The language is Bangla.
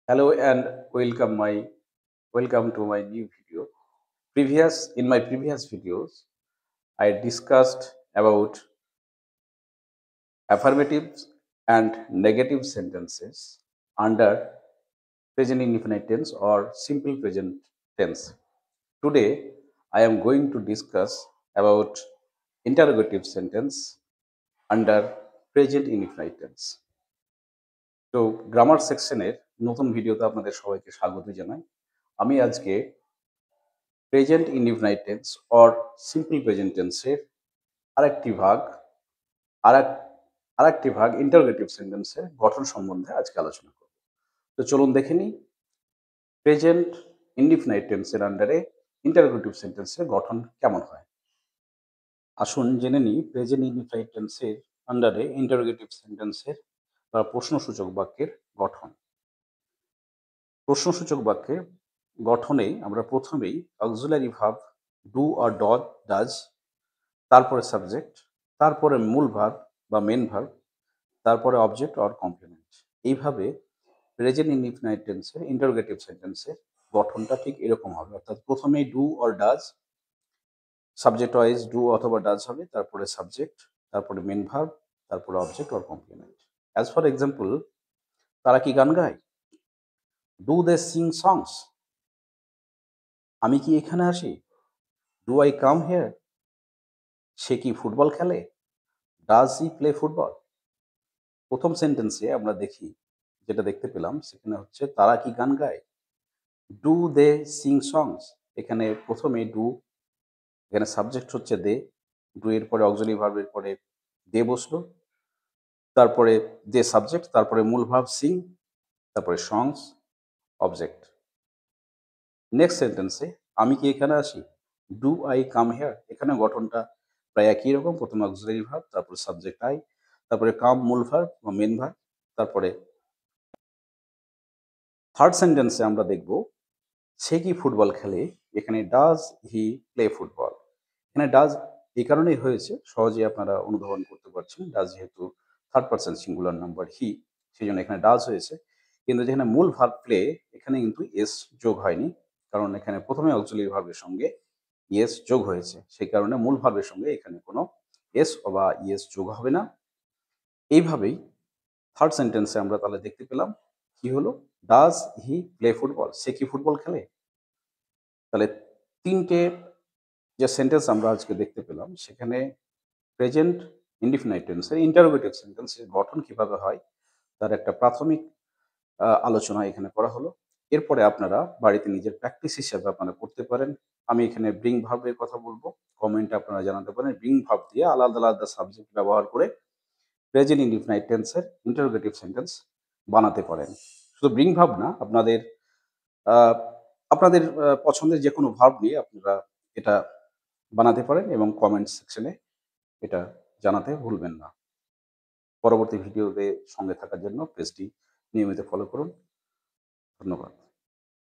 Hello and welcome to my new video. In my previous videos, I discussed about affirmative and negative sentences under present indefinite tense or simple present tense. Today, I am going to discuss about interrogative sentence under present indefinite tense. তো গ্রামার সেকশনের নতুন ভিডিওতে আপনাদের সবাইকে স্বাগত জানাই। আমি আজকে present indefinite tense or simple present টেন্সের আরেকটি ভাগ আরেক আরেকটি ভাগ ইন্টারোগেটিভ সেন্টেন্সের গঠন সম্বন্ধে আজকে আলোচনা করব। তো চলুন দেখে নিই প্রেজেন্ট ইনডিফিনাইট টেন্সের আন্ডারে ইন্টারোগেটিভ সেন্টেন্সের গঠন কেমন হয়। আসুন জেনে নিই প্রেজেন্ট ইনডিফিনাইট টেন্সের আন্ডারে ইন্টারোগেটিভ সেন্টেন্সের বা প্রশ্নসূচক বাক্যের গঠন। প্রশ্নসূচক বাক্যের গঠনে আমরা প্রথমেই auxiliary verb do or does, তারপরে সাবজেক্ট, তারপরে মূল ভার্ব বা মেন ভার্ব, তারপরে অবজেক্ট অর কমপ্লিমেন্ট। এইভাবে প্রেজেন্ট ইনডিফিনাইট টেন্সের ইন্টারোগেটিভ সেন্টেন্সের গঠনটা ঠিক এরকম হবে। অর্থাৎ প্রথমেই do or does, subject wise do অথবা ডাজ হবে, তারপরে সাবজেক্ট, তারপরে মেন ভার্ব, তারপরে object or complement. As for example, তারা কি গান গায়? Do they sing songs? আমি কি এখানে আসি? Do I come here? সে কি ফুটবল খেলে? Does he play football? প্রথম সেন্টেন্সে আমরা যেটা দেখতে পেলাম সেখানে হচ্ছে তারা কি গান গায়? ডু দে সিং সংস? এখানে প্রথমে ডু, এখানে সাবজেক্ট হচ্ছে দে, ডু এর পরে অক্সিলারি ভার্বের পরে দে বসলো, তারপরে দে সাবজেক্ট, তারপরে মূল ভার্ব সিং, তারপরে সংস, অবজেক্ট। নেক্সট সেন্টেন্সে আমি কি এখানে আসি? Do I come here? এখানে গঠনটা প্রায় একই রকম। প্রথমে অক্সিলারি ভার্ব, তারপরে সাবজেক্ট আই, তারপরে কাম মূল ভার্ব বা মেন ভার্ব, তারপরে থার্ড সেন্টেন্সে আমরা দেখব সে কি ফুটবল খেলে? এখানে ডাজ হি প্লে ফুটবল? এখানে ডাজ এই কারণেই হয়েছে, সহজেই আপনারা অনুধাবন করতে পারছেন। ডাজ যেহেতু third person singular number he, সেই জন্য এখানে ডাজ হয়েছে। কিন্তু যেখানে মূল ভার্ব প্লে, এখানে কিন্তু এস যোগ হয়নি, কারণ এখানে প্রথমে অক্সিলারি ভার্বের সঙ্গে ইয়েস যোগ হয়েছে। সেই কারণে মূল ভার্বের সঙ্গে এখানে কোনো এস বা ইয়েস যোগ হবে না। এইভাবেই থার্ড সেন্টেন্সে আমরা তাহলে দেখতে পেলাম কি হলো, ডাজ হি প্লে ফুটবল? সে কি ফুটবল খেলে? তাহলে তিনটে যে সেন্টেন্স আমরা আজকে দেখতে পেলাম সেখানে প্রেজেন্ট ইনডিফিনাইট টেন্সের ইন্টারোগেটিভ সেন্টেন্সের গঠন কিভাবে হয় তার একটা প্রাথমিক আলোচনা এখানে করা হলো। এরপরে আপনারা বাড়িতে নিজের প্র্যাকটিস হিসাবে আপনারা করতে পারেন। আমি এখানে ব্রিং ভার্বের কথা বলবো, কমেন্টে আপনারা জানাতে পারেন ব্রিং ভার্ব দিয়ে আলাদা আলাদা সাবজেক্ট ব্যবহার করে প্রেজেন্ট ইনডিফিনাইট টেন্সের ইন্টারোগেটিভ সেন্টেন্স বানাতে পারেন। শুধু ব্রিং ভার্ব না, আহ, আপনাদের পছন্দের যে কোনো ভার্ব নিয়ে আপনারা এটা বানাতে পারেন এবং কমেন্ট সেকশনে এটা জানাতে ভুলবেন না। পরবর্তী ভিডিওতে সঙ্গে থাকার জন্য পেজটি নিয়মিত ফলো করুন। ধন্যবাদ।